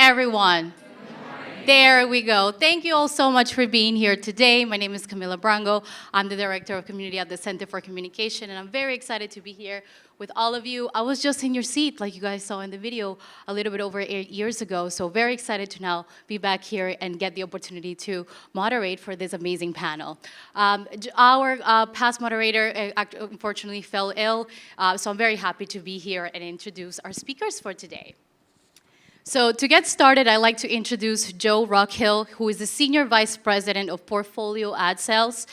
everyone. There we go. Thank you all so much for being here today. My name is Camila Brango. I'm the Director of Community at the Center for Communication, and I'm very excited to be here with all of you. I was just in your seat, like you guys saw in the video, a little bit over 8 years ago, so very excited to now be back here and get the opportunity to moderate for this amazing panel. Our past moderator unfortunately fell ill, so I'm very happy to be here and introduce our speakers for today. So to get started, I'd like to introduce Joe Rockhill, who is the Senior Vice President of Portfolio Ad Sales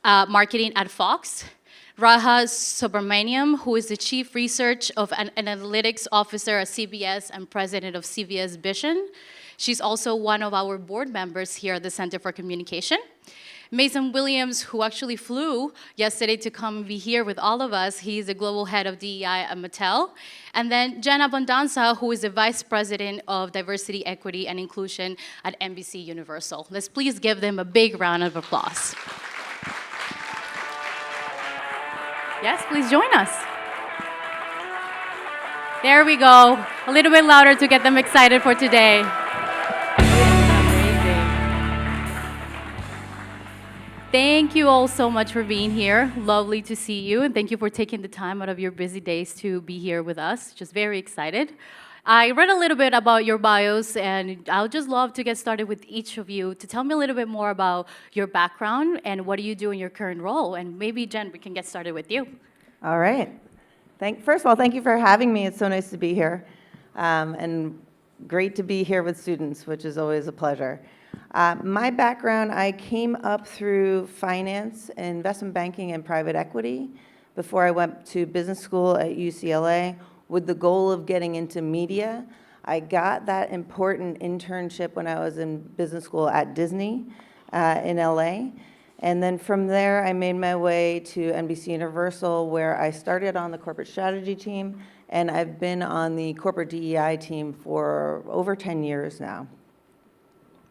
Marketing at Fox. Radha Subramanyam, who is the Chief Research and Analytics Officer at CBS and President of CBS Vision. She's also one of our board members here at the Center for Communication. Mason Williams, who actually flew yesterday to come be here with all of us. He's the Global Head of DEI at Mattel. And then Jen Abbondanza, who is the Vice President of Diversity, Equity, and Inclusion at NBC Universal. Let's please give them a big round of applause. Yes, please join us. There we go. A little bit louder to get them excited for today. Thank you all so much for being here. Lovely to see you, and thank you for taking the time out of your busy days to be here with us. Just very excited. I read a little bit about your bios, and I would just love to get started with each of you to tell me a little bit more about your background and what do you do in your current role. And maybe, Jen, we can get started with you. All right. First of all, thank you for having me. It's so nice to be here, and great to be here with students, which is always a pleasure. My background, I came up through finance, investment banking, and private equity before I went to business school at UCLA with the goal of getting into media. I got that important internship when I was in business school at Disney in LA. And then from there, I made my way to NBC Universal, where I started on the corporate strategy team, and I've been on the corporate DEI team for over 10 years now.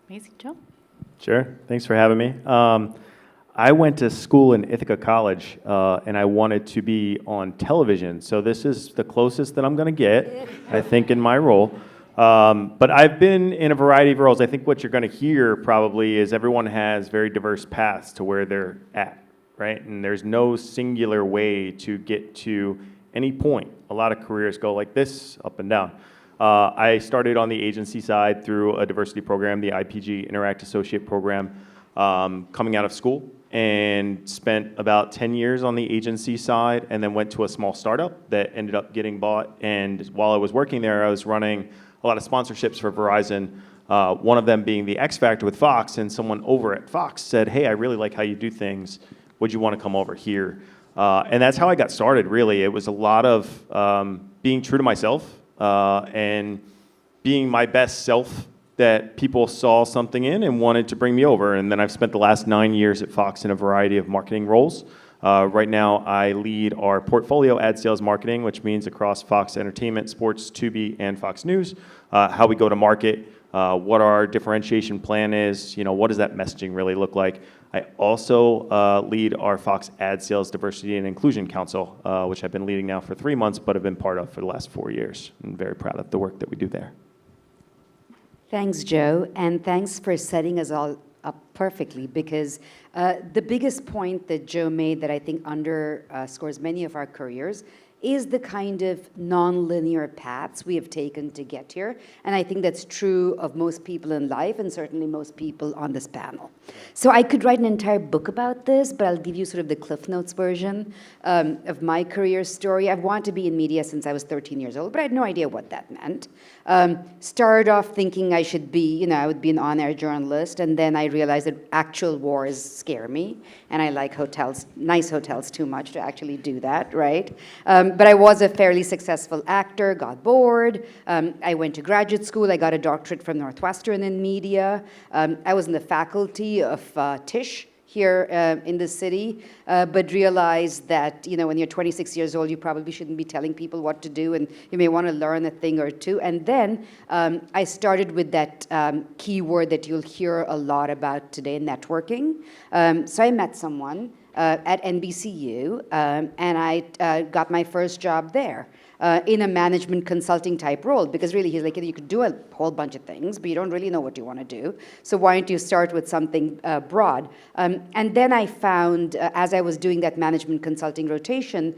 Amazing, Joe. Sure. Thanks for having me. I went to school in Ithaca College, and I wanted to be on television. So this is the closest that I'm going to get, I think, in my role. But I've been in a variety of roles. I think what you're going to hear probably is everyone has very diverse paths to where they're at, right? And there's no singular way to get to any point. A lot of careers go like this, up and down. I started on the agency side through a diversity program, the IPG Interact Associate Program, coming out of school, and spent about 10 years on the agency side, and then went to a small startup that ended up getting bought. And while I was working there, I was running a lot of sponsorships for Verizon, one of them being the X Factor with Fox, and someone over at Fox said, hey, I really like how you do things. Would you want to come over here? And that's how I got started, really. It was a lot of being true to myself, and being my best self that people saw something in and wanted to bring me over. And then I've spent the last 9 years at Fox in a variety of marketing roles. Right now, I lead our portfolio ad sales marketing, which means across Fox Entertainment, Sports, Tubi, and Fox News, how we go to market, what our differentiation plan is, what does that messaging really look like. I also lead our Fox Ad Sales Diversity and Inclusion Council, which I've been leading now for 3 months, but have been part of for the last 4 years. I'm very proud of the work that we do there. Thanks, Joe, and thanks for setting us all up perfectly, because the biggest point that Joe made that I think underscores many of our careers is the kind of non-linear paths we have taken to get here. And I think that's true of most people in life, and certainly most people on this panel. So I could write an entire book about this, but I'll give you sort of the Cliff Notes version of my career story. I've wanted to be in media since I was 13 years old, but I had no idea what that meant. Started off thinking I should be, I would be an on-air journalist, and then I realized that actual wars scare me, and I like hotels, nice hotels too much to actually do that, right? But I was a fairly successful actor, got bored. I went to graduate school. I got a doctorate from Northwestern in media. I was in the faculty of Tisch here in the city, but realized that, when you're 26 years old, you probably shouldn't be telling people what to do, and you may want to learn a thing or two. And then I started with that keyword that you'll hear a lot about today, networking. So I met someone at NBCU, and I got my first job there. In a management consulting type role, because really he's like, you could do a whole bunch of things, but you don't really know what you want to do. So why don't you start with something broad? And then I found, as I was doing that management consulting rotation,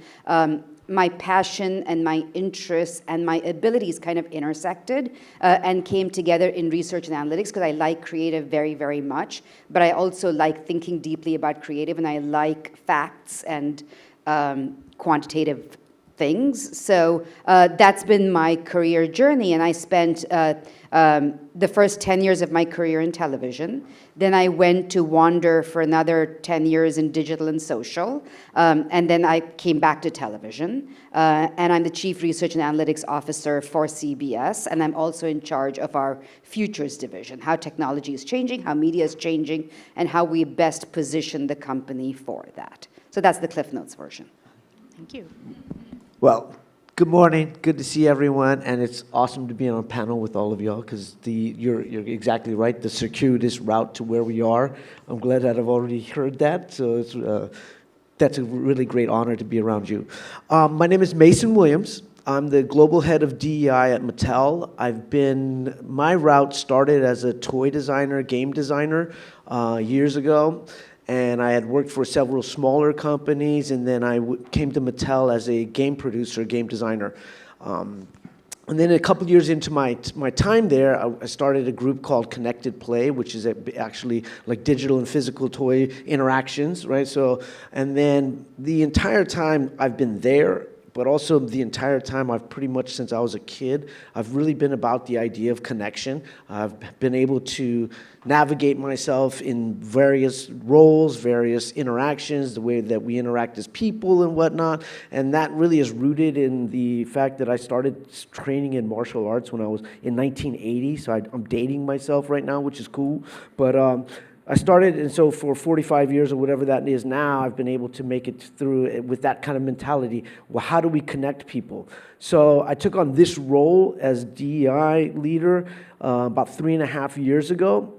my passion and my interests and my abilities kind of intersected and came together in research and analytics, because I like creative very, very much, but I also like thinking deeply about creative, and I like facts and quantitative things. So that's been my career journey, and I spent the first 10 years of my career in television. Then I went to wander for another 10 years in digital and social, and then I came back to television, and I'm the Chief Research and Analytics Officer for CBS, and I'm also in charge of our Futures division, how technology is changing, how media is changing, and how we best position the company for that. So that's the Cliff Notes version. Thank you. Well, good morning. Good to see everyone, and it's awesome to be on a panel with all of y'all, because you're exactly right. The circuitous route to where we are. I'm glad that I've already heard that. So that's a really great honor to be around you. My name is Mason Williams. I'm the global head of DEI at Mattel. My route started as a toy designer, game designer, years ago. And I had worked for several smaller companies, and then I came to Mattel as a game producer, game designer. And then a couple years into my time there, I started a group called Connected Play, which is actually like digital and physical toy interactions, right? So, and then the entire time I've been there, but also the entire time I've pretty much, since I was a kid, I've really been about the idea of connection. I've been able to navigate myself in various roles, various interactions, the way that we interact as people and whatnot, and that really is rooted in the fact that I started training in martial arts when I was in 1980, so I'm dating myself right now, which is cool, but I started, and so for 45 years or whatever that is now, I've been able to make it through with that kind of mentality. Well, how do we connect people? So I took on this role as DEI leader about 3.5 years ago.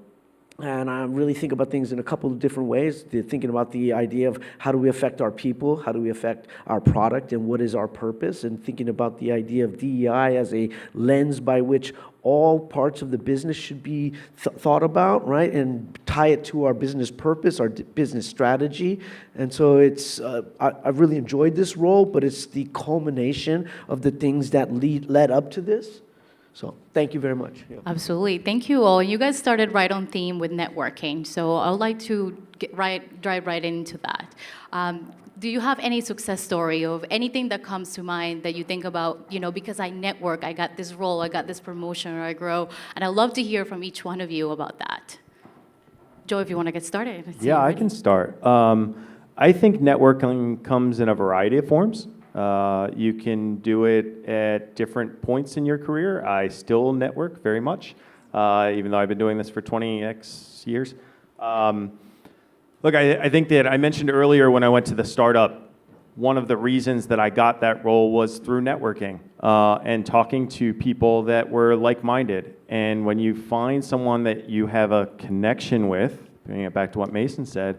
And I really think about things in a couple of different ways. Thinking about the idea of how do we affect our people, how do we affect our product, and what is our purpose, and thinking about the idea of DEI as a lens by which all parts of the business should be thought about, right, and tie it to our business purpose, our business strategy. And so I've really enjoyed this role, but it's the culmination of the things that led up to this. So thank you very much. Yeah. Absolutely. Thank you all. You guys started right on theme with networking. So I would like to drive right into that. Do you have any success story of anything that comes to mind that you think about, because I network, I got this role, I got this promotion, or I grow? And I'd love to hear from each one of you about that. Joe, if you want to get started. Yeah, I can start. I think networking comes in a variety of forms. You can do it at different points in your career. I still network very much, even though I've been doing this for 20x years. Look, I think that I mentioned earlier when I went to the startup, one of the reasons that I got that role was through networking and talking to people that were like-minded. And when you find someone that you have a connection with, bringing it back to what Mason said,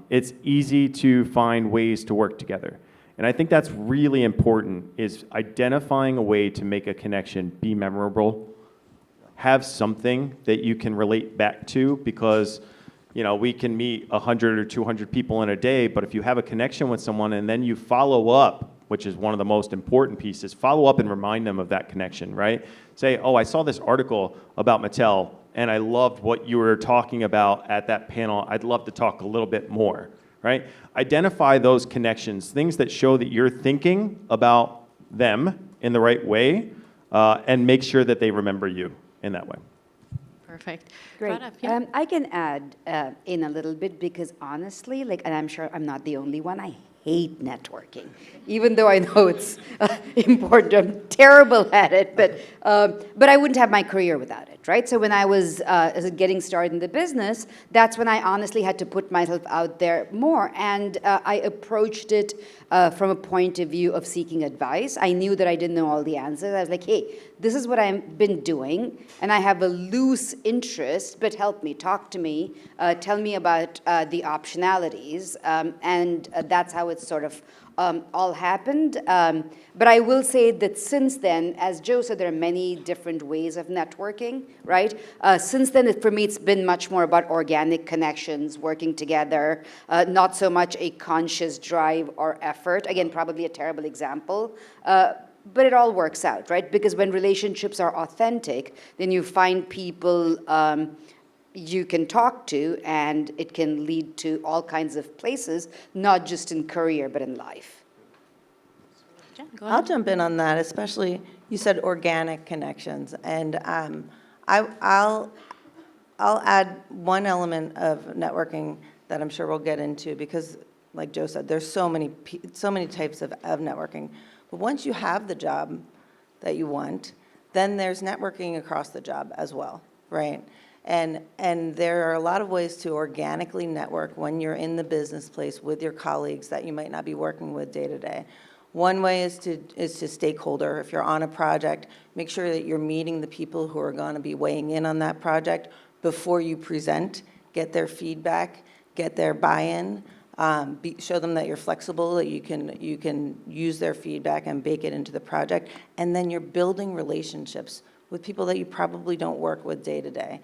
it's easy to find ways to work together. And I think that's really important, is identifying a way to make a connection be memorable, have something that you can relate back to, because we can meet 100 or 200 people in a day, but if you have a connection with someone and then you follow up, which is one of the most important pieces, follow up and remind them of that connection, right? Say, oh, I saw this article about Mattel, and I loved what you were talking about at that panel. I'd love to talk a little bit more. Right? Identify those connections, things that show that you're thinking about them in the right way, and make sure that they remember you in that way. Perfect. Great. Radha, yeah. I can add in a little bit, because honestly, and I'm sure I'm not the only one, I hate networking, even though I know it's important. I'm terrible at it, but I wouldn't have my career without it, right? So when I was getting started in the business, that's when I honestly had to put myself out there more, and I approached it from a point of view of seeking advice. I knew that I didn't know all the answers. I was like, hey, this is what I've been doing, and I have a loose interest, but help me, talk to me, tell me about the optionalities, and that's how it sort of all happened. But I will say that since then, as Joe said, there are many different ways of networking, right? Since then, for me, it's been much more about organic connections, working together, not so much a conscious drive or effort. Again, probably a terrible example. But it all works out, right? Because when relationships are authentic, then you find people you can talk to, and it can lead to all kinds of places, not just in career, but in life. Jen, go I'll ahead. jump in on that, especially you said organic connections, and I'll add one element of networking that I'm sure we'll get into, because like Joe said, there's so many types of networking. But once you have the job that you want, then there's networking across the job as well, right? And there are a lot of ways to organically network when you're in the business place with your colleagues that you might not be working with day to day. One way is to stakeholder. If you're on a project, make sure that you're meeting the people who are going to be weighing in on that project before you present. Get their feedback, get their buy-in, show them that you're flexible, that you can use their feedback and bake it into the project, and then you're building relationships with people that you probably don't work with day to day.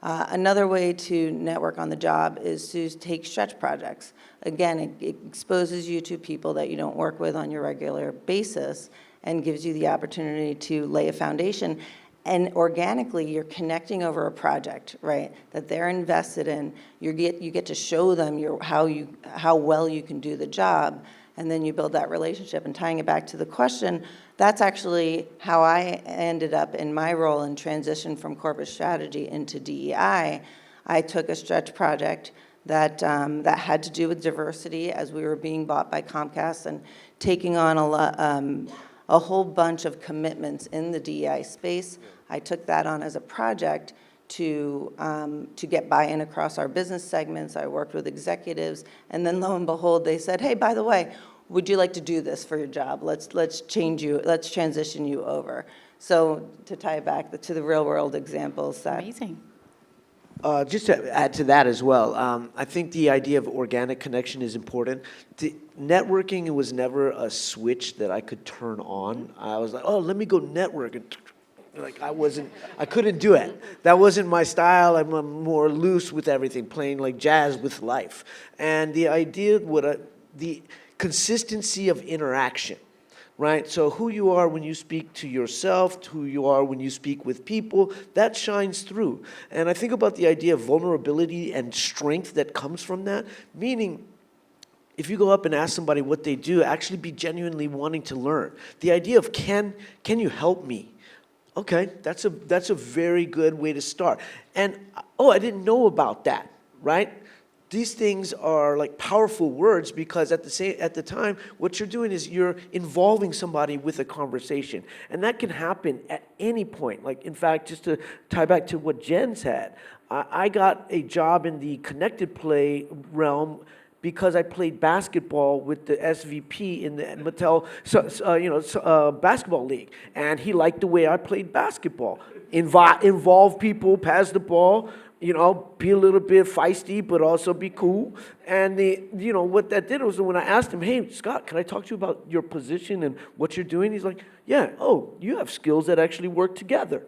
Another way to network on the job is to take stretch projects. Again, it exposes you to people that you don't work with on your regular basis and gives you the opportunity to lay a foundation. And organically, you're connecting over a project, right, that they're invested in. You get to show them how well you can do the job, and then you build that relationship. And tying it back to the question, that's actually how I ended up in my role and transition from corporate strategy into DEI. I took a stretch project that had to do with diversity as we were being bought by Comcast and taking on a whole bunch of commitments in the DEI space. I took that on as a project to get buy-in across our business segments. I worked with executives, and then lo and behold, they said, hey, by the way, would you like to do this for your job? Let's transition you over. So to tie it back to the real world examples that. Amazing. Just to add to that as well, I think the idea of organic connection is important. The networking was never a switch that I could turn on. I was like, oh, let me go network. And like I couldn't do it. That wasn't my style. I'm more loose with everything, playing like jazz with life. And the idea, the consistency of interaction, right? So who you are when you speak to yourself, who you are when you speak with people, that shines through. And I think about the idea of vulnerability and strength that comes from that, meaning if you go up and ask somebody what they do, actually be genuinely wanting to learn. The idea of can you help me? Okay, that's a very good way to start. And I didn't know about that, right? These things are like powerful words because at the time, what you're doing is you're involving somebody with a conversation. And that can happen at any point. Like, in fact, just to tie back to what Jen said, I got a job in the connected play realm because I played basketball with the SVP in the Mattel basketball league. And he liked the way I played basketball. Involve people, pass the ball, be a little bit feisty, but also be cool. And what that did was when I asked him, hey, Scott, can I talk to you about your position and what you're doing? He's like, yeah, you have skills that actually work together.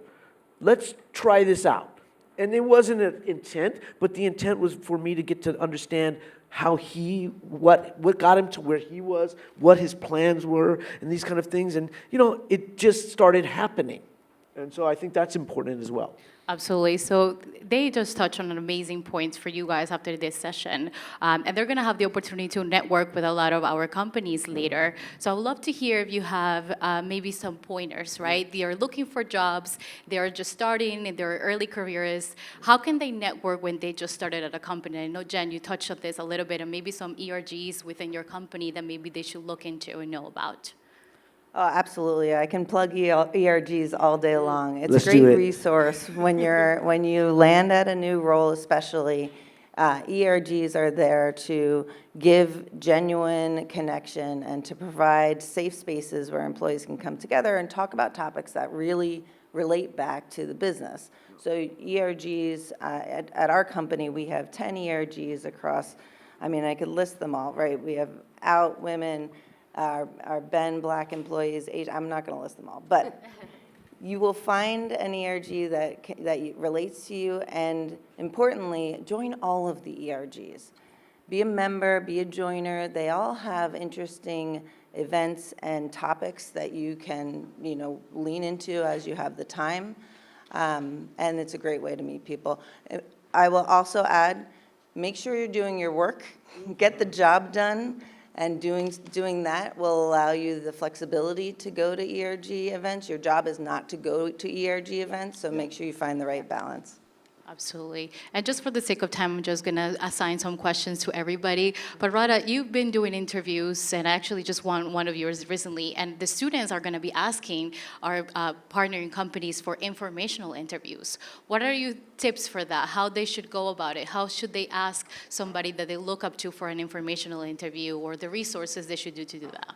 Let's try this out. And it wasn't an intent, but the intent was for me to get to understand how what got him to where he was, what his plans were, and these kind of things. And, it just started happening. And so I think that's important as well. Absolutely. So they just touched on amazing points for you guys after this session. And they're going to have the opportunity to network with a lot of our companies later. So I would love to hear if you have maybe some pointers, right? They are looking for jobs. They are just starting in their early careers. How can they network when they just started at a company? I know, Jen, you touched on this a little bit, and maybe some ERGs within your company that maybe they should look into and know about. Oh, absolutely. I can plug ERGs all day long. It's Let's a do great it. resource when you land at a new role, especially. ERGs are there to give genuine connection and to provide safe spaces where employees can come together and talk about topics that really relate back to the business. So ERGs, at our company, we have 10 ERGs across, I mean, I could list them all, right? We have out women, our Ben Black employees, I'm not going to list them all, but you will find an ERG that relates to you, and importantly, join all of the ERGs. Be a member, be a joiner. They all have interesting events and topics that you can, lean into as you have the time, and it's a great way to meet people. I will also add, make sure you're doing your work, get the job done. And doing that will allow you the flexibility to go to ERG events. Your job is not to go to ERG events, so make sure you find the right balance. Absolutely. And just for the sake of time, I'm just going to assign some questions to everybody. But Radha, you've been doing interviews, and I actually just won one of yours recently. And the students are going to be asking our partnering companies for informational interviews. What are your tips for that? How they should go about it? How should they ask somebody that they look up to for an informational interview, or the resources they should do to do that?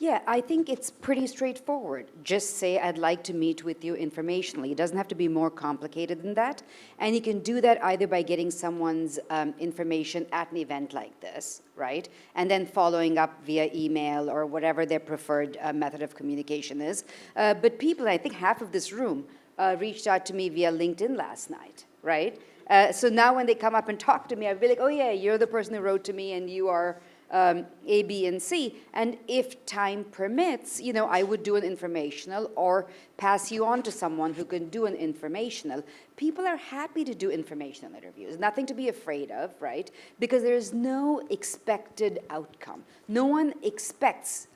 Yeah, I think it's pretty straightforward. Just say, I'd like to meet with you informationally. It doesn't have to be more complicated than that. And you can do that either by getting someone's information at an event like this, right? And then following up via email or whatever their preferred method of communication is. But people, I think half of this room, reached out to me via LinkedIn last night, right? So now when they come up and talk to me, I'll be like, oh yeah, you're the person who wrote to me and you are A, B, and C. And if time permits, I would do an informational or pass you on to someone who can do an informational. People are happy to do informational interviews, nothing to be afraid of, right? Because there's no expected outcome. No one expects,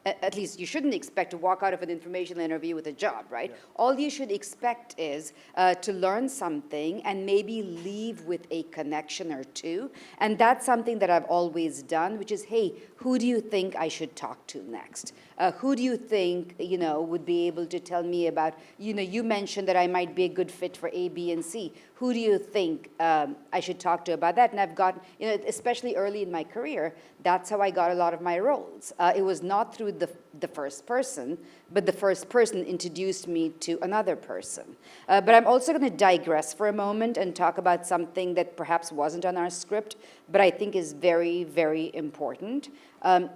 at least you shouldn't expect to walk out of an informational interview with a job, right? Yeah. All you should expect is to learn something and maybe leave with a connection or two. And that's something that I've always done, which is, hey, who do you think I should talk to next? Who do you think, would be able to tell me about, you mentioned that I might be a good fit for A, B, and C. Who do you think I should talk to about that? And I've got, especially early in my career, that's how I got a lot of my roles. It was not through the first person, but the first person introduced me to another person. But I'm also going to digress for a moment and talk about something that perhaps wasn't on our script, but I think is very, very important,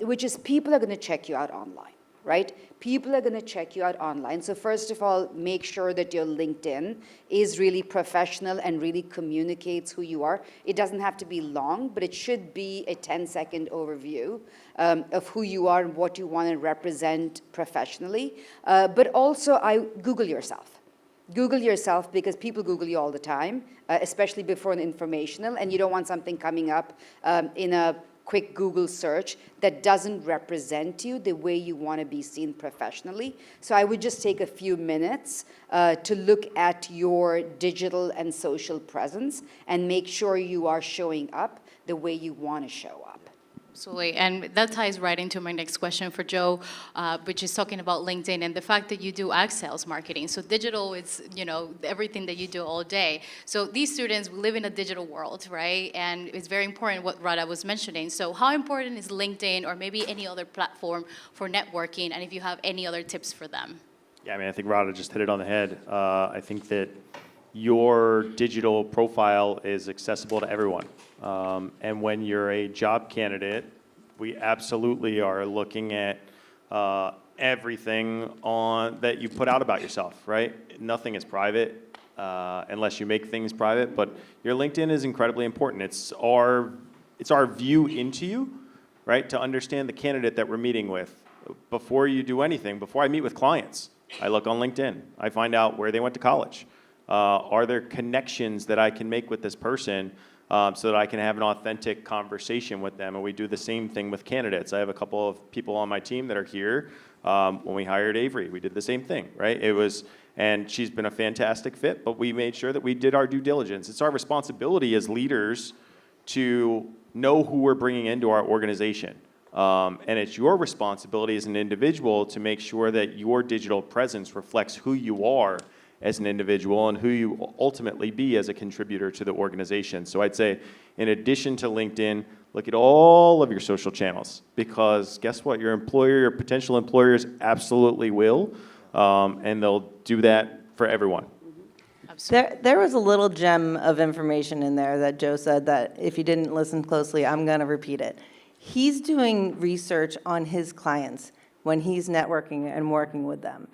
which is people are going to check you out online. Right? People are going to check you out online. So first of all, make sure that your LinkedIn is really professional and really communicates who you are. It doesn't have to be long, but it should be a 10-second overview of who you are and what you want to represent professionally. But also, Google yourself. Google yourself, because people Google you all the time, especially before an informational, and you don't want something coming up in a quick Google search that doesn't represent you the way you want to be seen professionally. So I would just take a few minutes to look at your digital and social presence and make sure you are showing up the way you want to show up. Absolutely, and that ties right into my next question for Joe, which is talking about LinkedIn and the fact that you do sales marketing. So digital is, everything that you do all day. So these students live in a digital world, right? And it's very important what Radha was mentioning. So how important is LinkedIn or maybe any other platform for networking? And if you have any other tips for them? Yeah, I think Radha just hit it on the head. I think that your digital profile is accessible to everyone. And when you're a job candidate, we absolutely are looking at everything that you put out about yourself, right? Nothing is private unless you make things private, but your LinkedIn is incredibly important. It's our view into you, right? To understand the candidate that we're meeting with. Before you do anything, before I meet with clients, I look on LinkedIn. I find out where they went to college. Are there connections that I can make with this person so that I can have an authentic conversation with them? And we do the same thing with candidates. I have a couple of people on my team that are here. When we hired Avery, we did the same thing, right? And she's been a fantastic fit, but we made sure that we did our due diligence. It's our responsibility as leaders to know who we're bringing into our organization. And it's your responsibility as an individual to make sure that your digital presence reflects who you are as an individual and who you ultimately be as a contributor to the organization. So I'd say, in addition to LinkedIn, look at all of your social channels, because guess what? Your employer, your potential employers absolutely will, and they'll do that for everyone. There was a little gem of information in there that Joe said that if you didn't listen closely, I'm going to repeat it. He's doing research on his clients when he's networking and working with them.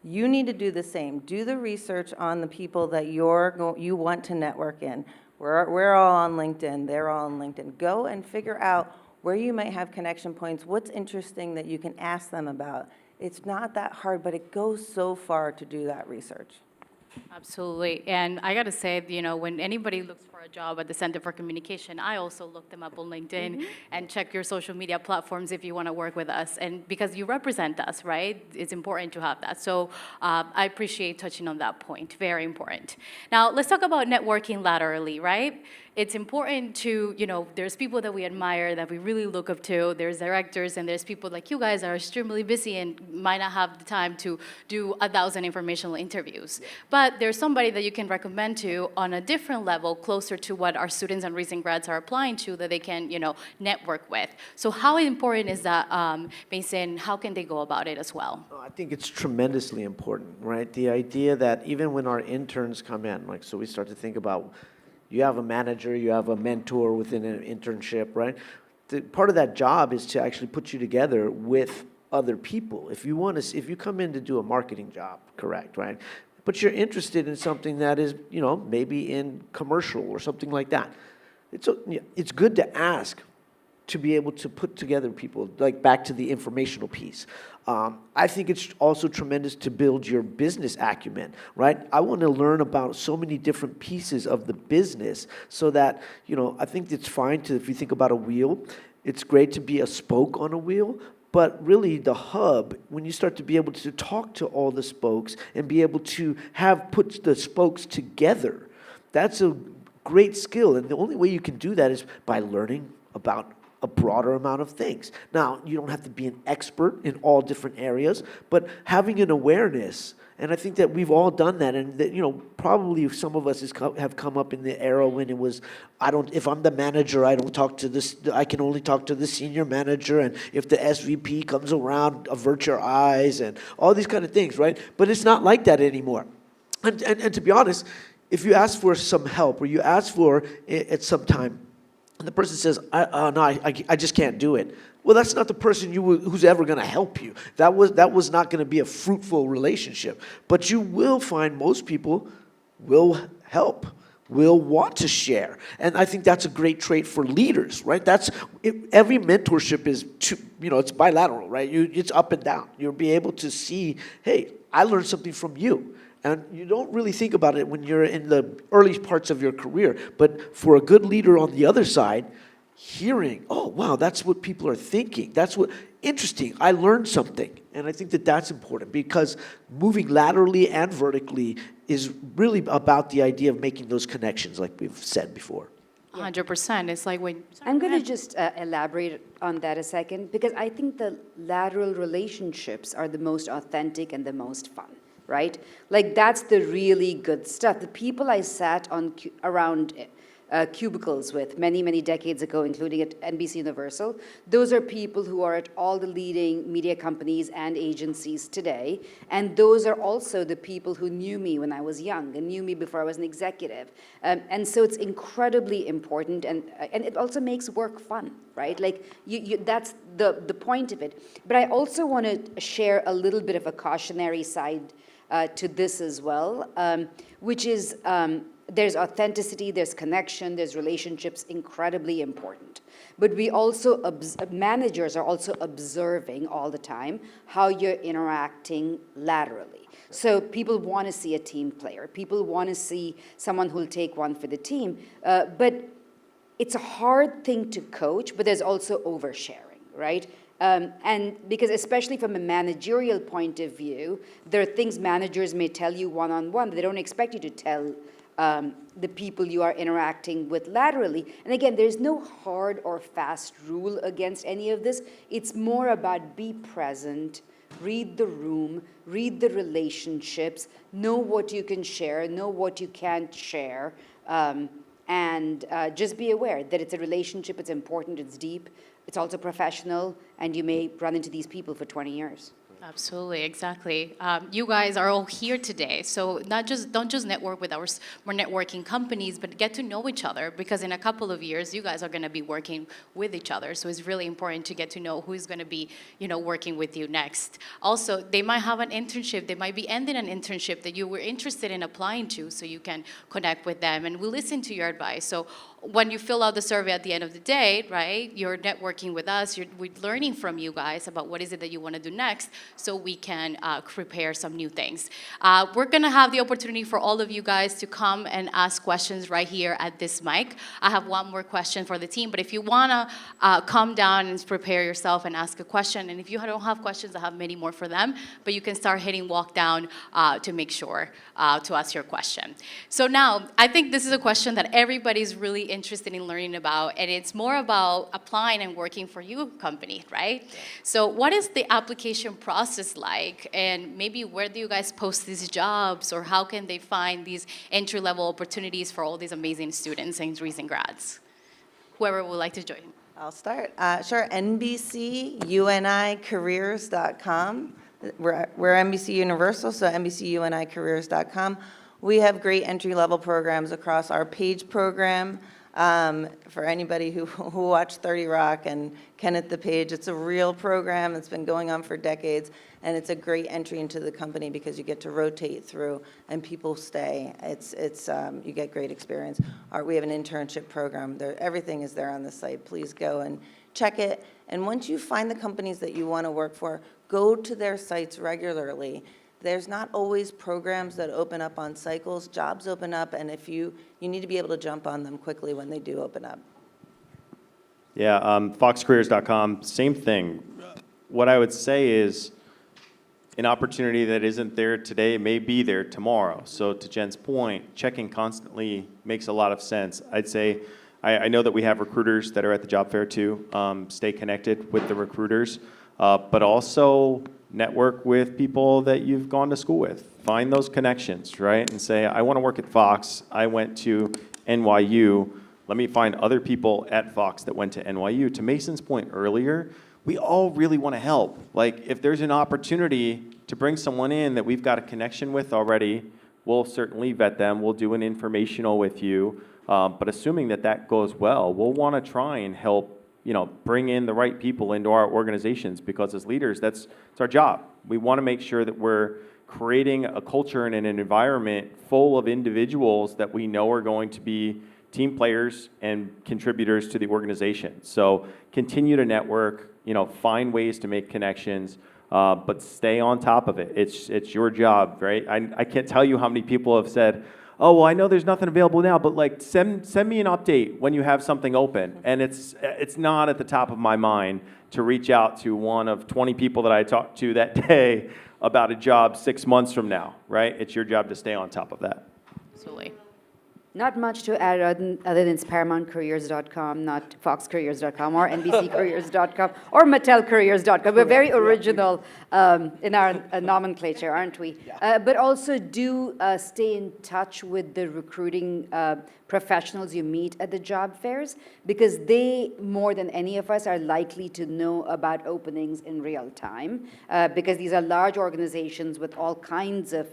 You need to do the same. Do the research on the people that you want to network in. We're all on LinkedIn. They're all on LinkedIn. Go and figure out where you might have connection points, what's interesting that you can ask them about. It's not that hard, but it goes so far to do that research. Absolutely. And I got to say, when anybody looks for a job at the Center for Communication, I also look them up on LinkedIn and check your social media platforms if you want to work with us. And because you represent us, right? It's important to have that. So I appreciate touching on that point. Very important. Now, let's talk about networking laterally, right? It's important to, there's people that we admire, that we really look up to. There's directors, and there's people like you guys that are extremely busy and might not have the time to do 1,000 informational interviews. But there's somebody that you can recommend to on a different level, closer to what our students and recent grads are applying to, that they can, network with. So how important is that, Mason? How can they go about it as well? I think it's tremendously important, right? The idea that even when our interns come in, so we start to think about, you have a manager, you have a mentor within an internship, right? Part of that job is to actually put you together with other people. If you come in to do a marketing job, correct, right? But you're interested in something that is, maybe in commercial or something like that. It's good to ask, to be able to put together people, like back to the informational piece. I think it's also tremendous to build your business acumen, right? I want to learn about so many different pieces of the business so that, I think it's fine to, if you think about a wheel, it's great to be a spoke on a wheel, but really the hub, when you start to be able to talk to all the spokes and be able to put the spokes together, that's a great skill. And the only way you can do that is by learning about a broader amount of things. Now, you don't have to be an expert in all different areas, but having an awareness, and I think that we've all done that, and that, probably some of us have come up in the era when it was, if I'm the manager, I don't talk to this, I can only talk to the senior manager, and if the SVP comes around, avert your eyes, and all these kind of things, right? But it's not like that anymore. And to be honest, if you ask for some help, or you ask for it at some time, and the person says, no, I just can't do it. Well, that's not the person who's ever going to help you. That was not going to be a fruitful relationship. But you will find most people will help, will want to share. And I think that's a great trait for leaders, right? Every mentorship is, it's bilateral, right? It's up and down. You'll be able to see, hey, I learned something from you. And you don't really think about it when you're in the early parts of your career. But for a good leader on the other side, hearing, oh, wow, that's what people are thinking. Interesting, I learned something. And I think that that's important, because moving laterally and vertically is really about the idea of making those connections, like we've said before. 100%. It's like when... I'm going to just elaborate on that a second, because I think the lateral relationships are the most authentic and the most fun. Right? Like, that's the really good stuff. The people I sat around cubicles with many, many decades ago, including at NBC Universal, those are people who are at all the leading media companies and agencies today. And those are also the people who knew me when I was young and knew me before I was an executive. And so it's incredibly important, and it also makes work fun, right? Like, that's the point of it. But I also want to share a little bit of a cautionary side to this as well, which is there's authenticity, there's connection, there's relationships, incredibly important. But we also, managers are also observing all the time how you're interacting laterally. So people want to see a team player. People want to see someone who'll take one for the team. But it's a hard thing to coach, but there's also oversharing, right? And because especially from a managerial point of view, there are things managers may tell you one-on-one that they don't expect you to tell the people you are interacting with laterally. And again, there's no hard or fast rule against any of this. It's more about be present, read the room, read the relationships, know what you can share, know what you can't share, and just be aware that it's a relationship, it's important, it's deep, it's also professional, and you may run into these people for 20 years. Absolutely, exactly. You guys are all here today, so don't just network with more networking companies, but get to know each other, because in a couple of years, you guys are going to be working with each other. So it's really important to get to know who's going to be, working with you next. Also, they might have an internship. They might be ending an internship that you were interested in applying to, so you can connect with them, and we'll listen to your advice. So when you fill out the survey at the end of the day, right, you're networking with us, we're learning from you guys about what is it that you want to do next, so we can prepare some new things. We're going to have the opportunity for all of you guys to come and ask questions right here at this mic. I have one more question for the team, but if you want to come down and prepare yourself and ask a question, and if you don't have questions, I have many more for them, but you can start hitting walk down to make sure to ask your question. So now, I think this is a question that everybody's really interested in learning about, and it's more about applying and working for your company, right? So what is the application process like, and maybe where do you guys post these jobs, or how can they find these entry-level opportunities for all these amazing students and recent grads? Whoever would like to join. I'll start. Sure, NBCUNIcareers.com. We're NBC Universal, so NBCUNIcareers.com. We have great entry-level programs across our PAGE program. For anybody who watched 30 Rock and Kenneth the Page, it's a real program. It's been going on for decades, and it's a great entry into the company because you get to rotate through and people stay. You get great experience. We have an internship program. Everything is there on the site. Please go and check it. And once you find the companies that you want to work for, go to their sites regularly. There's not always programs that open up on cycles. Jobs open up, and if you need to be able to jump on them quickly when they do open up. Yeah, foxcareers.com, same thing. What I would say is an opportunity that isn't there today may be there tomorrow. So to Jen's point, checking constantly makes a lot of sense. I'd say, I know that we have recruiters that are at the job fair too. Stay connected with the recruiters, but also network with people that you've gone to school with. Find those connections, right? And say, I want to work at Fox. I went to NYU. Let me find other people at Fox that went to NYU. To Mason's point earlier, we all really want to help. Like, if there's an opportunity to bring someone in that we've got a connection with already, we'll certainly vet them. We'll do an informational with you. But assuming that goes well, we'll want to try and help bring in the right people into our organizations, because as leaders, it's our job. We want to make sure that we're creating a culture and an environment full of individuals that we know are going to be team players and contributors to the organization. So continue to network, find ways to make connections, but stay on top of it. It's your job, right? I can't tell you how many people have said, oh, well, I know there's nothing available now, but send me an update when you have something open. And it's not at the top of my mind to reach out to one of 20 people that I talked to that day about a job 6 months from now, right? It's your job to stay on top of that. Absolutely. Not much to add other than ParamountCareers.com, not FoxCareers.com or NBCCareers.com or MattelCareers.com. We're very original in our nomenclature, aren't we? Yeah. But also do stay in touch with the recruiting professionals you meet at the job fairs, because they, more than any of us, are likely to know about openings in real time, because these are large organizations with all kinds of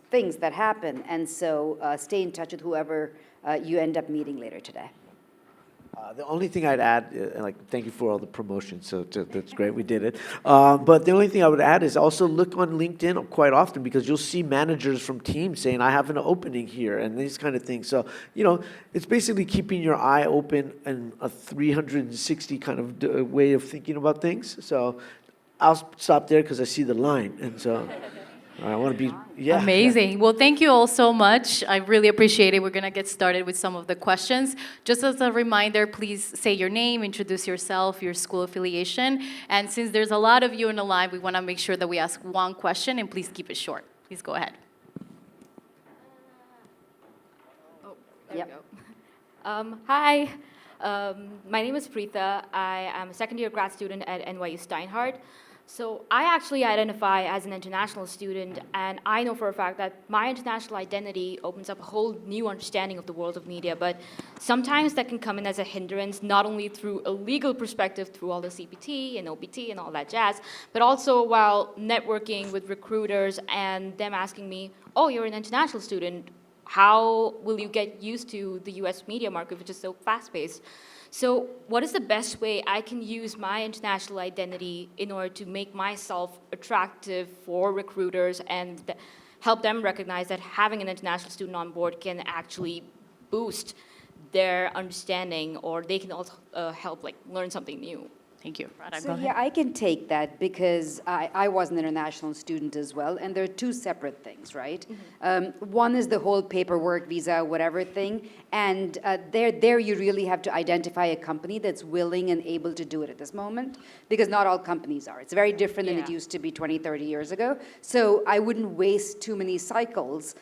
things that happen, and so stay in touch with whoever you end up meeting later today. The only thing I'd add, thank you for all the promotions, so that's great, we did it. But the only thing I would add is also look on LinkedIn quite often, because you'll see managers from teams saying, I have an opening here, and these kind of things. So, it's basically keeping your eye open and a 360 kind of way of thinking about things. So I'll stop there because I see the line, and so I want to be, Amazing. Yeah. Well, thank you all so much. I really appreciate it. We're going to get started with some of the questions. Just as a reminder, please say your name, introduce yourself, your school affiliation. And since there's a lot of you in the line, we want to make sure that we ask one question, and please keep it short. Please go ahead. Oh, there Yep. we go. Hi, my name is Preetha. I am a second-year grad student at NYU Steinhardt. So I actually identify as an international student, and I know for a fact that my international identity opens up a whole new understanding of the world of media, but sometimes that can come in as a hindrance, not only through a legal perspective, through all the CPT and OPT and all that jazz, but also while networking with recruiters and them asking me, oh, you're an international student, how will you get used to the US media market, which is so fast-paced? So what is the best way I can use my international identity in order to make myself attractive for recruiters and help them recognize that having an international student on board can actually boost their understanding, or they can also help like learn something new? Thank you. Radha, go So ahead. yeah, I can take that because I was an international student as well, and there are two separate things, right? One is the whole paperwork, visa, whatever thing, and there you really have to identify a company that's willing and able to do it at this moment, because not all companies are. It's very different than it Yeah. used to be 20, 30 years ago. So I wouldn't waste too many cycles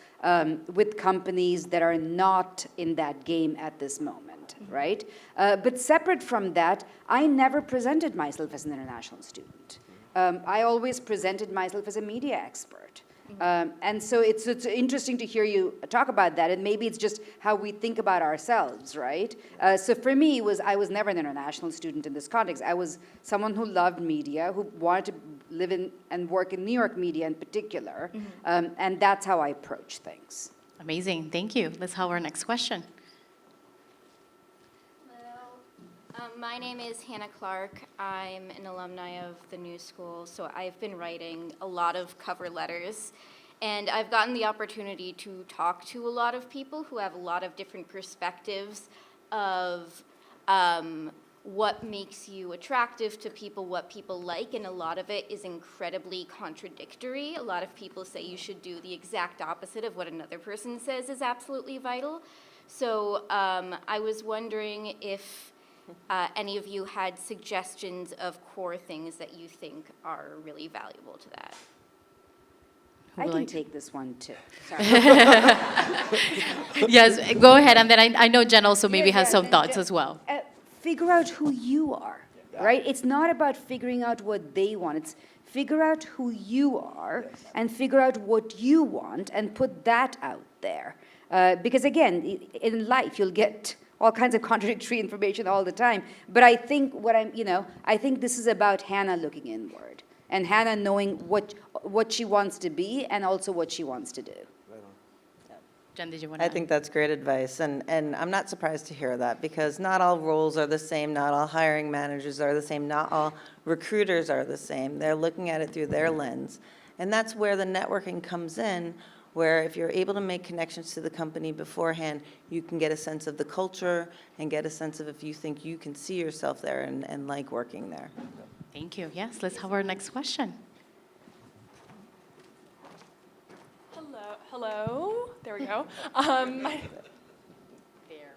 with companies that are not in that game at this moment. Right? But separate from that, I never presented myself as an international student. I always presented myself as a media expert. And so it's interesting to hear you talk about that, and maybe it's just how we think about ourselves, right? So for me, I was never an international student in this context. I was someone who loved media, who wanted to live in and work in New York media in particular, and that's how I approach things. Amazing. Thank you. Let's have our next question. My name is Hannah Clark. I'm an alumni of the New School, so I've been writing a lot of cover letters, and I've gotten the opportunity to talk to a lot of people who have a lot of different perspectives of what makes you attractive to people, what people like, and a lot of it is incredibly contradictory. A lot of people say you should do the exact opposite of what another person says is absolutely vital. So I was wondering if any of you had suggestions of core things that you think are really valuable to that. I can like- take this one too. Sorry. Yes, go ahead, and then I know Jen also maybe Yeah, has yeah, some and thoughts Jen- as well. Figure out who you are, right? It's not about figuring out what they want. It's figure out who you are and figure out what you want and put that out there. Because again, in life, you'll get all kinds of contradictory information all the time. But I think I think this is about Hannah looking inward and Hannah knowing what she wants to be and also what she wants to do. Jen, did you want to? I think that's great advice, and I'm not surprised to hear that, because not all roles are the same, not all hiring managers are the same, not all recruiters are the same. They're looking at it through their lens. And that's where the networking comes in, where if you're able to make connections to the company beforehand, you can get a sense of the culture and get a sense of if you think you can see yourself there and like working there. Thank you. Yes, let's have our next question. Hello. There we go.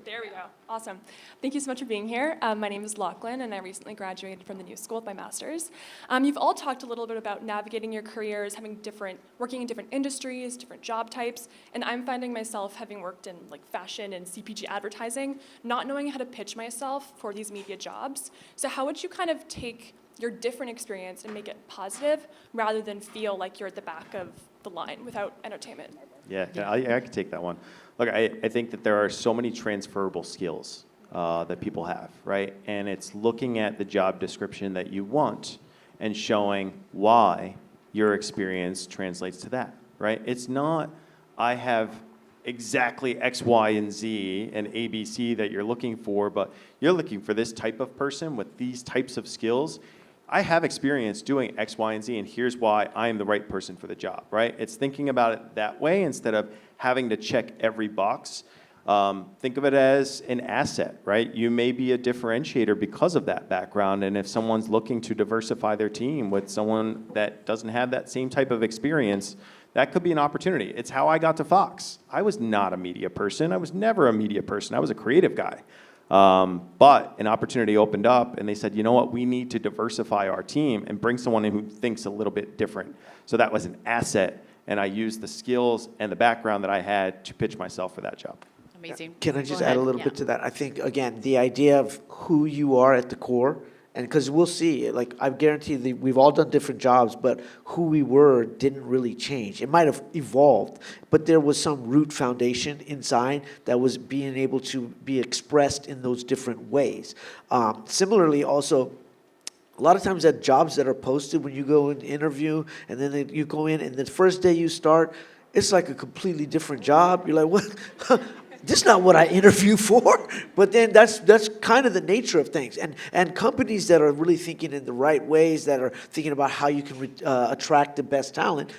There we go. Awesome. Thank you so much for being here. My name is Lachlan, and I recently graduated from the New School with my master's. You've all talked a little bit about navigating your careers, working in different industries, different job types, and I'm finding myself, having worked in like fashion and CPG advertising, not knowing how to pitch myself for these media jobs. So how would you kind of take your different experience and make it positive rather than feel like you're at the back of the line without entertainment? Yeah, I can take that one. Look, I think that there are so many transferable skills that people have, right? And it's looking at the job description that you want and showing why your experience translates to that, right? It's not, I have exactly X, Y, and Z and ABC that you're looking for, but you're looking for this type of person with these types of skills. I have experience doing X, Y, and Z, and here's why I am the right person for the job, right? It's thinking about it that way instead of having to check every box. Think of it as an asset, right? You may be a differentiator because of that background, and if someone's looking to diversify their team with someone that doesn't have that same type of experience, that could be an opportunity. It's how I got to Fox. I was not a media person. I was never a media person. I was a creative guy. But an opportunity opened up, and they said, you know what, we need to diversify our team and bring someone in who thinks a little bit different. So that was an asset, and I used the skills and the background that I had to pitch myself for that job. Amazing. Can I Go just ahead. add a little Yeah. bit to that? I think, again, the idea of who you are at the core And because we'll see, like I guarantee that we've all done different jobs, but who we were didn't really change. It might have evolved, but there was some root foundation inside that was being able to be expressed in those different ways. Similarly, also, a lot of times at jobs that are posted, when you go and interview, and then you go in, and the first day you start, it's like a completely different job. You're like, what? This is not what I interview for. But then that's kind of the nature of things. And companies that are really thinking in the right ways, that are thinking about how you can attract the best talent,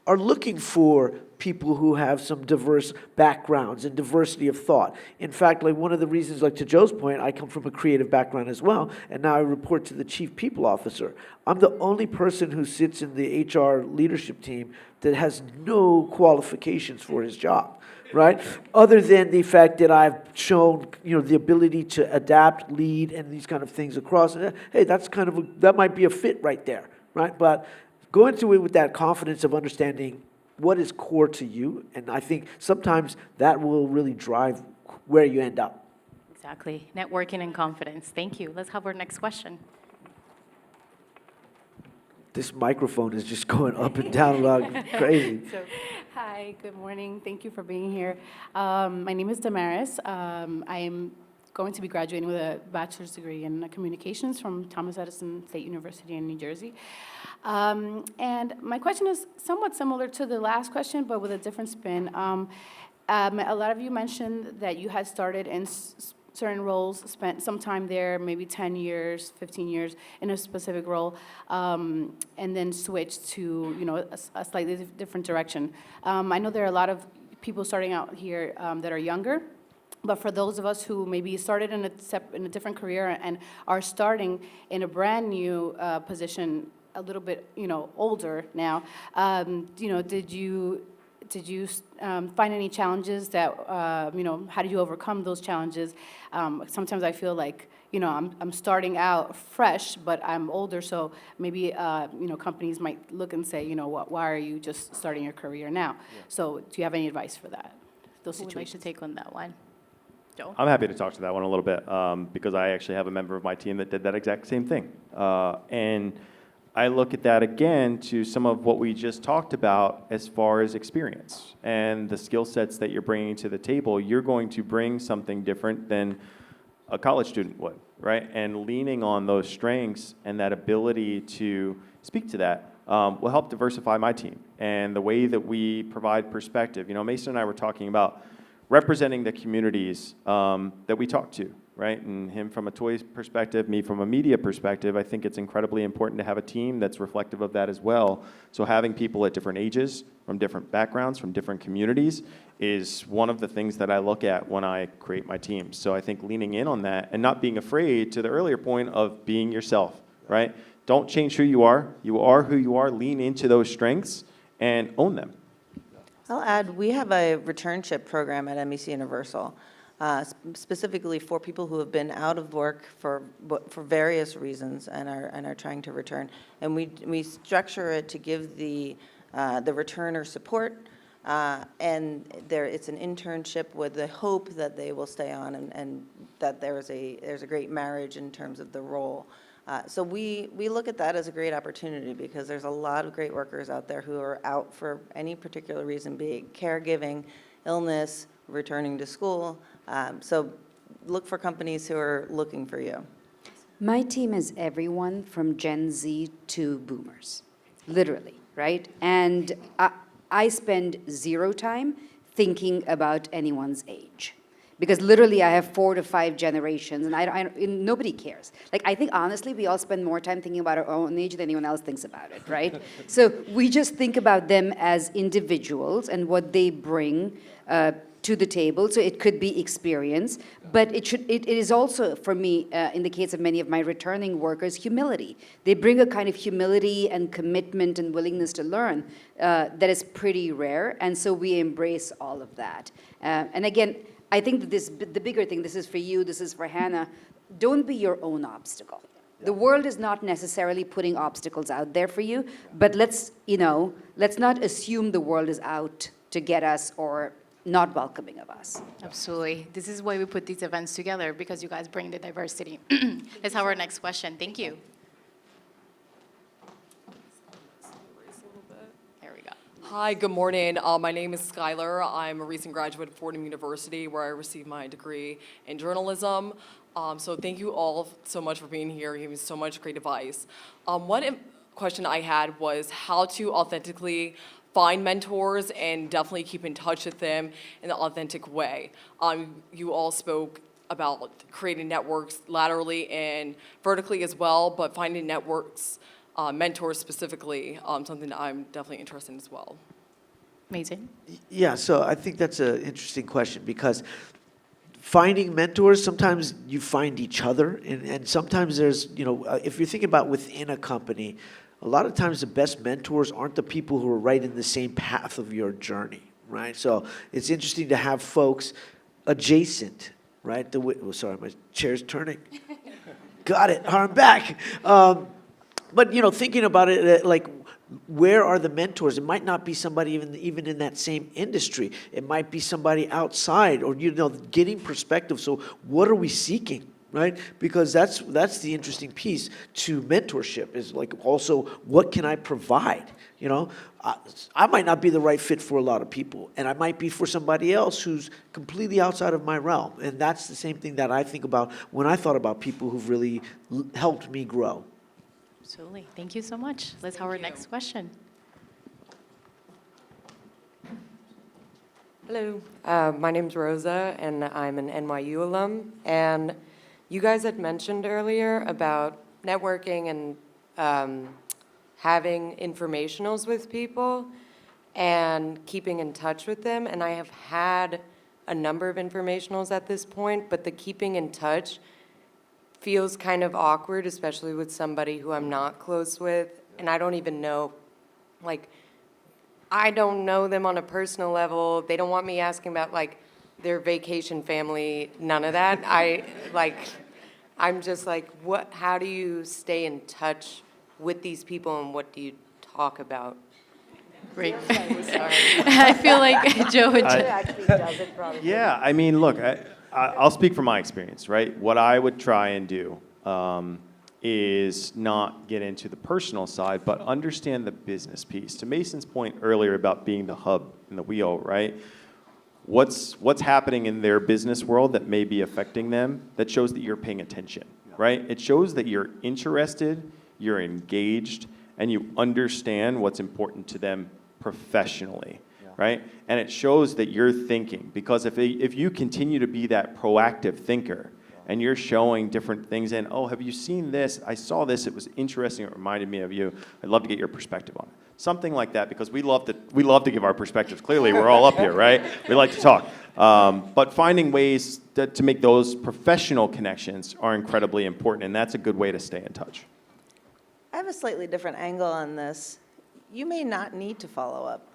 are looking for people who have some diverse backgrounds and diversity of thought. In fact, like one of the reasons, like to Joe's point, I come from a creative background as well, and now I report to the chief people officer. I'm the only person who sits in the HR leadership team that has no qualifications for his job. Right? Other than the fact that I've shown, the ability to adapt, lead, and these kind of things across. Hey, that might be a fit right there, right? But go into it with that confidence of understanding what is core to you, and I think sometimes that will really drive where you end up. Exactly. Networking and confidence. Thank you. Let's have our next question. This microphone is just going up and down like crazy. Hi, good morning. Thank you for being here. My name is Damaris. I am going to be graduating with a bachelor's degree in communications from Thomas Edison State University in New Jersey. And my question is somewhat similar to the last question, but with a different spin. A lot of you mentioned that you had started in certain roles, spent some time there, maybe 10 years, 15 years in a specific role, and then switched to, a slightly different direction. I know there are a lot of people starting out here that are younger, but for those of us who maybe started in a different career and are starting in a brand new position, a little bit, older now, did you find any challenges that, how did you overcome those challenges? Sometimes I feel like, I'm starting out fresh, but I'm older, so maybe, companies might look and say, why are you just starting your career now? Yeah. So do you have any advice for that, those situations? Who would like to take on that one? Joe? I'm happy to talk to that one a little bit because I actually have a member of my team that did that exact same thing. And I look at that again to some of what we just talked about as far as experience and the skill sets that you're bringing to the table. You're going to bring something different than a college student would, right? And leaning on those strengths and that ability to speak to that will help diversify my team and the way that we provide perspective. Mason and I were talking about representing the communities that we talk to, right? And him from a toys perspective, me from a media perspective, I think it's incredibly important to have a team that's reflective of that as well. So having people at different ages, from different backgrounds, from different communities, is one of the things that I look at when I create my teams. So I think leaning in on that and not being afraid, to the earlier point, of being yourself, right? Don't change who you are. You are who you are. Lean into those strengths and own them. I'll add, we have a returnship program at MEC Universal, specifically for people who have been out of work for various reasons and are trying to return. And we structure it to give the returner support, and it's an internship with the hope that they will stay on and that there's a great marriage in terms of the role. So we look at that as a great opportunity because there's a lot of great workers out there who are out for any particular reason, be it caregiving, illness, returning to school. So look for companies who are looking for you. My team is everyone from Gen Z to boomers, literally, right? And I spend zero time thinking about anyone's age. Because literally I have 4 to 5 generations and nobody cares. Like, I think honestly we all spend more time thinking about our own age than anyone else thinks about it, right? So we just think about them as individuals and what they bring to the table. So it could be experience, but it is also, for me, in the case of many of my returning workers, humility. They bring a kind of humility and commitment and willingness to learn that is pretty rare, and so we embrace all of that. And again, I think that the bigger thing, this is for you, this is for Hannah, don't be your own obstacle. The world is not necessarily putting obstacles out there for you, but let's not assume the world is out to get us or not welcoming of us. Absolutely. This is why we put these events together, because you guys bring the diversity. Let's have our next question. Thank you. There we go. Hi, good morning. My name is Skylar. I'm a recent graduate of Fordham University, where I received my degree in journalism. So thank you all so much for being here, giving so much great advice. Question I had was how to authentically find mentors and definitely keep in touch with them in an authentic way. You all spoke about creating networks laterally and vertically as well, but finding networks, mentors specifically, something that I'm definitely interested in as well. Amazing. Yeah, so I think that's an interesting question because finding mentors, sometimes you find each other, and sometimes there's, if you're thinking about within a company, a lot of times the best mentors aren't the people who are right in the same path of your journey, right? So it's interesting to have folks adjacent, right? Sorry, my chair's turning. Got it, I'm back. But, thinking about it, like, where are the mentors? It might not be somebody even in that same industry. It might be somebody outside, or getting perspective. So what are we seeking, right? Because that's the interesting piece to mentorship is like also what can I provide? I might not be the right fit for a lot of people, and I might be for somebody else who's completely outside of my realm. And that's the same thing that I think about when I thought about people who've really helped me grow. Absolutely. Thank you so much. Let's have our next question. Hello, my name's Rosa, and I'm an NYU alum. And you guys had mentioned earlier about networking and having informationals with people and keeping in touch with them. And I have had a number of informationals at this point, but the keeping in touch feels kind of awkward, especially with somebody who I'm not close with. And I don't even know, I don't know them on a personal level. They don't want me asking about, their vacation family, none of that. I'm just like, how do you stay in touch with these people, and what do you talk about? Great. Sorry. I feel like Joe would Actually does it probably. Yeah, I mean, look, I'll speak from my experience, right? What I would try and do is not get into the personal side, but understand the business piece. To Mason's point earlier about being the hub and the wheel, right? What's happening in their business world that may be affecting them that shows that you're paying attention, right? It shows that you're interested, you're engaged, and you understand what's important to them professionally. Right? And it shows that you're thinking, because if you continue to be that proactive thinker and you're showing different things and, oh, have you seen this? I saw this, it was interesting, it reminded me of you. I'd love to get your perspective on it. Something like that, because we love to give our perspectives. Clearly, we're all up here, right? We like to talk. But finding ways to make those professional connections are incredibly important, and that's a good way to stay in touch. I have a slightly different angle on this. You may not need to follow up.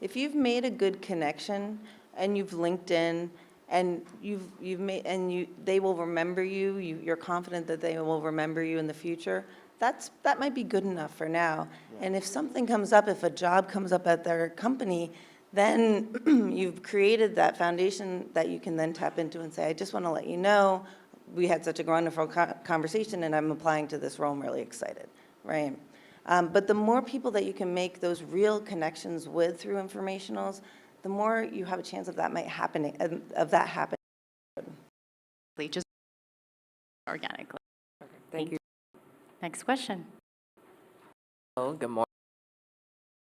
If you've made a good connection and you've linked in and they will remember you, you're confident that they will remember you in the future, that might be good enough for now. Yeah. And if something comes up, if a job comes up at their company, then you've created that foundation that you can then tap into and say, I just want to let you know, we had such a wonderful conversation and I'm applying to this role, I'm really excited, right? But the more people that you can make those real connections with through informationals, the more you have a chance of that happening. just organically. Thank you. Next question. Hello, good morning.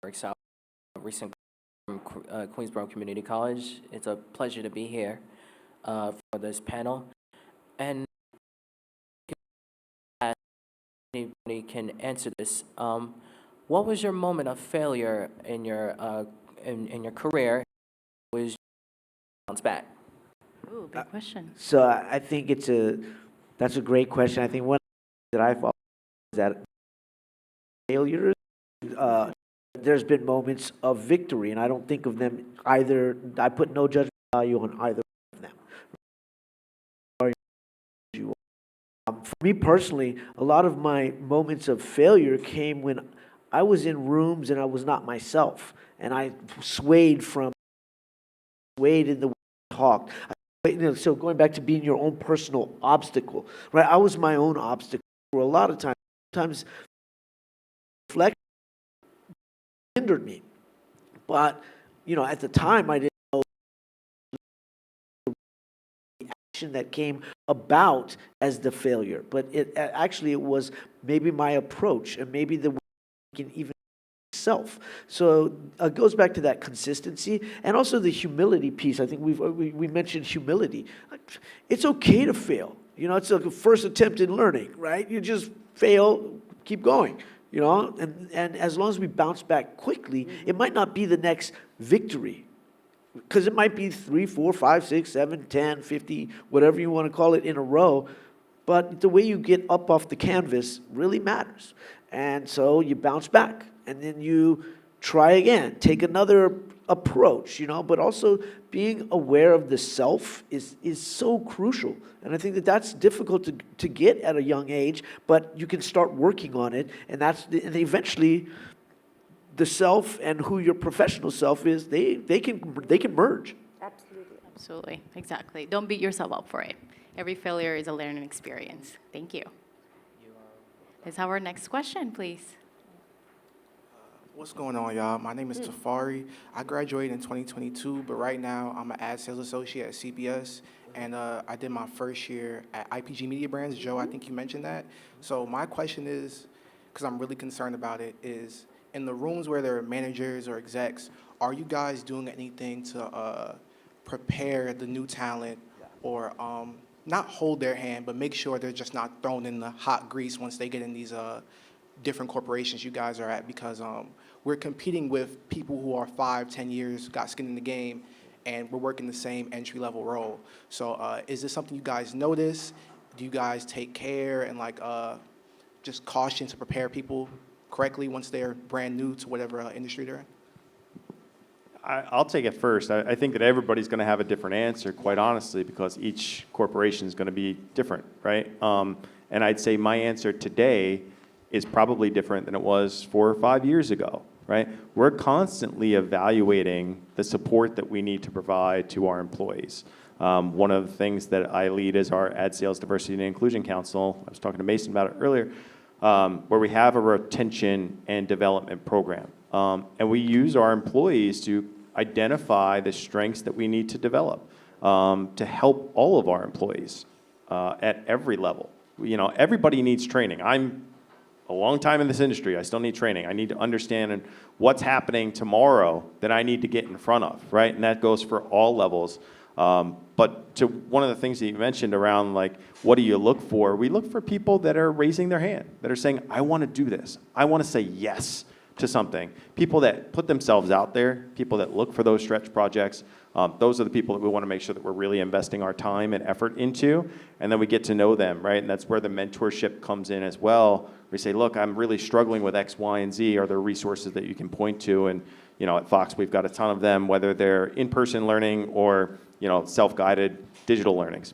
Recent from Queensborough Community College. It's a pleasure to be here for this panel. And anybody can answer this. What was your moment of failure in your career? Was bounce back? Ooh, big question. So I think that's a great question. I think one that I've always is that failures, there's been moments of victory, and I don't think of them either. I put no judgment value on either of them. For me personally, a lot of my moments of failure came when I was in rooms and I was not myself, and I swayed from swayed in the way you talked. So going back to being your own personal obstacle, right? I was my own obstacle for a lot of times. Sometimes reflection hindered me. But, at the time, I didn't know the action that came about as the failure. But it was maybe my approach and maybe the way I can even self. So it goes back to that consistency and also the humility piece. I think we mentioned humility. It's okay to fail. It's like a first attempt in learning, right? You just fail, keep going. And as long as we bounce back quickly, it might not be the next victory. Because it might be 3, 4, 5, 6, 7, 10, 50, whatever you want to call it in a row. But the way you get up off the canvas really matters. And so you bounce back. And then you try again, take another approach, but also being aware of the self is so crucial. And I think that's difficult to get at a young age, but you can start working on it, and and eventually the self and who your professional self is, they can merge. Absolutely, exactly. Don't beat yourself up for it. Every failure is a learning experience. Thank you. Let's have our next question, please. What's going on, y'all? My name is Tafari. I graduated in 2022, but right now I'm an ad sales associate at CBS, and I did my first year at IPG Media Brands. Joe, I think you mentioned that. So my question is, because I'm really concerned about it, is in the rooms where there are managers or execs, are you guys doing anything to prepare the new talent or not hold their hand, but make sure they're just not thrown in the hot grease once they get in these different corporations you guys are at? Because we're competing with people who are 5, 10 years, got skin in the game, and we're working the same entry-level role. So is this something you guys notice? Do you guys take care and just caution to prepare people correctly once they're brand new to whatever industry they're in? I'll take it first. I think that everybody's going to have a different answer, quite honestly, because each corporation is going to be different, right? And I'd say my answer today is probably different than it was 4 or 5 years ago, right? We're constantly evaluating the support that we need to provide to our employees. One of the things that I lead is our Ad Sales Diversity and Inclusion Council. I was talking to Mason about it earlier, where we have a retention and development program. And we use our employees to identify the strengths that we need to develop to help all of our employees at every level. Everybody needs training. I'm a long time in this industry. I still need training. I need to understand what's happening tomorrow that I need to get in front of, right? And that goes for all levels. But to one of the things that you mentioned around what do you look for? We look for people that are raising their hand, that are saying, I want to do this. I want to say yes to something. People that put themselves out there, people that look for those stretch projects. Those are the people that we want to make sure that we're really investing our time and effort into, and then we get to know them, right? And that's where the mentorship comes in as well. We say, look, I'm really struggling with X, Y, and Z. Are there resources that you can point to? And at Fox, we've got a ton of them, whether they're in-person learning or self-guided digital learnings.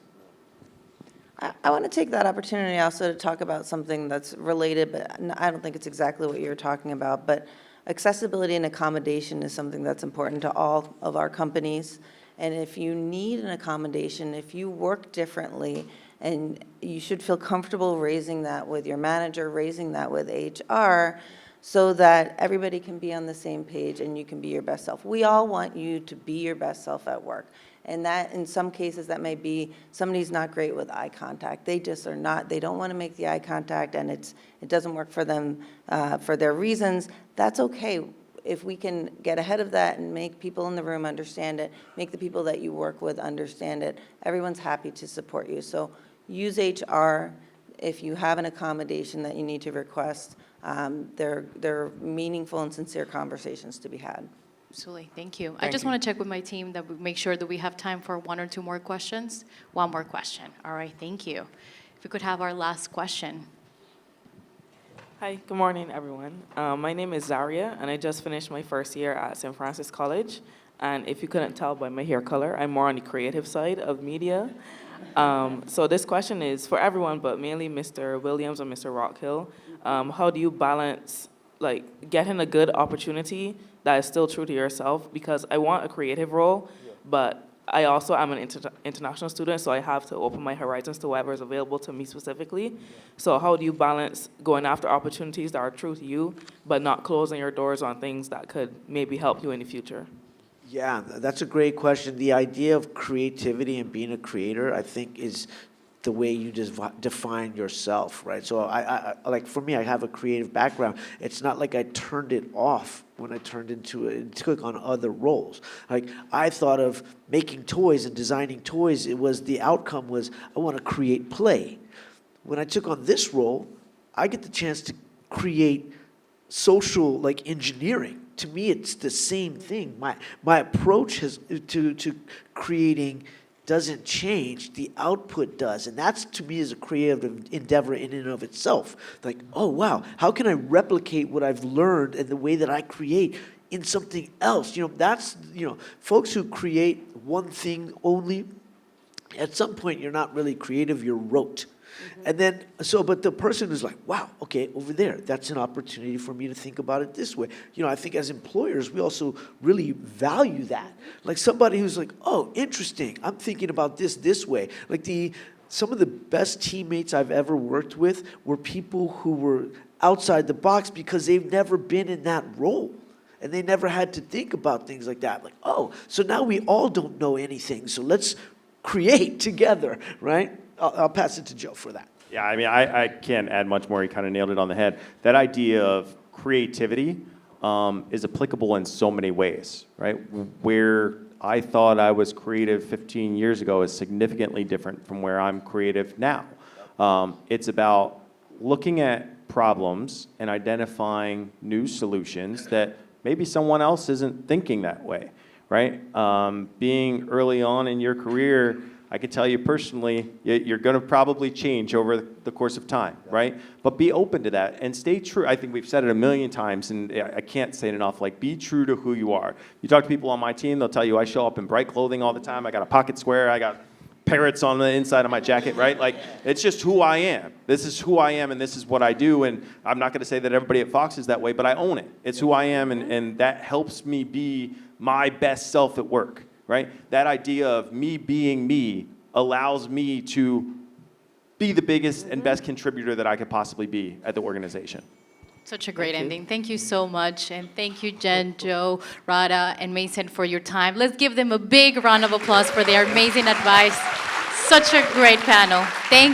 I want to take that opportunity also to talk about something that's related, but I don't think it's exactly what you're talking about. But accessibility and accommodation is something that's important to all of our companies. And if you need an accommodation, if you work differently, and you should feel comfortable raising that with your manager, raising that with HR, so that everybody can be on the same page and you can be your best self. We all want you to be your best self at work. And that, in some cases, that may be somebody's not great with eye contact. They just are not, they don't want to make the eye contact, and it doesn't work for them for their reasons. That's okay. If we can get ahead of that and make people in the room understand it, make the people that you work with understand it, everyone's happy to support you. So use HR if you have an accommodation that you need to request. They're meaningful and sincere conversations to be had. Absolutely, thank you. I just want to check with my team that we make sure that we have time for 1 or 2 more questions. 1 more question. All right, thank you. If we could have our last question. Hi, good morning, everyone. My name is Zaria, and I just finished my first year at St. Francis College. And if you couldn't tell by my hair color, I'm more on the creative side of media. So this question is for everyone, but mainly Mr. Williams and Mr. Rockhill. How do you balance getting a good opportunity that is still true to yourself? Because I want a creative role, but I also am an international student, so I have to open my horizons to whatever is available to me specifically. So how do you balance going after opportunities that are true to you, but not closing your doors on things that could maybe help you in the future? Yeah, that's a great question. The idea of creativity and being a creator, I think, is the way you just define yourself, right? So I like, for me, I have a creative background. It's not like I turned it off when I turned into it, took on other roles. Like, I thought of making toys and designing toys. The outcome was, I want to create play. When I took on this role, I get the chance to create social, like, engineering. To me, it's the same thing. My approach to creating doesn't change, the output does. And that's, to me, is a creative endeavor in and of itself. Like, oh, wow, how can I replicate what I've learned and the way that I create in something else? That's, folks who create one thing only, at some point, you're not really creative, you're rote. And then, but the person is like, wow, okay, over there, that's an opportunity for me to think about it this way. I think as employers, we also really value that. Like, somebody who's like, oh, interesting, I'm thinking about this way. Like, some of the best teammates I've ever worked with were people who were outside the box because they've never been in that role. And they never had to think about things like that. Like, oh, so now we all don't know anything, so let's create together, right? I'll pass it to Joe for that. Yeah, I mean, I can't add much more. He kind of nailed it on the head. That idea of creativity is applicable in so many ways, right? Where I thought I was creative 15 years ago is significantly different from where I'm creative now. It's about looking at problems and identifying new solutions that maybe someone else isn't thinking that way, right? Being early on in your career, I can tell you personally, you're going to probably change over the course of time, right? But be open to that and stay true. I think we've said it a million times, and I can't say it enough. Like, be true to who you are. You talk to people on my team, they'll tell you I show up in bright clothing all the time. I got a pocket square. I got parrots on the inside of my jacket, right? Like, it's just who I am. This is who I am, and this is what I do. And I'm not going to say that everybody at Fox is that way, but I own it. It's who I am, and that helps me be my best self at work. Right? That idea of me being me allows me to be the biggest and best contributor that I could possibly be at the organization. Such a great ending. Thank you so much. And thank you, Jen, Joe, Radha, and Mason for your time. Let's give them a big round of applause for their amazing advice. Such a great panel. Thank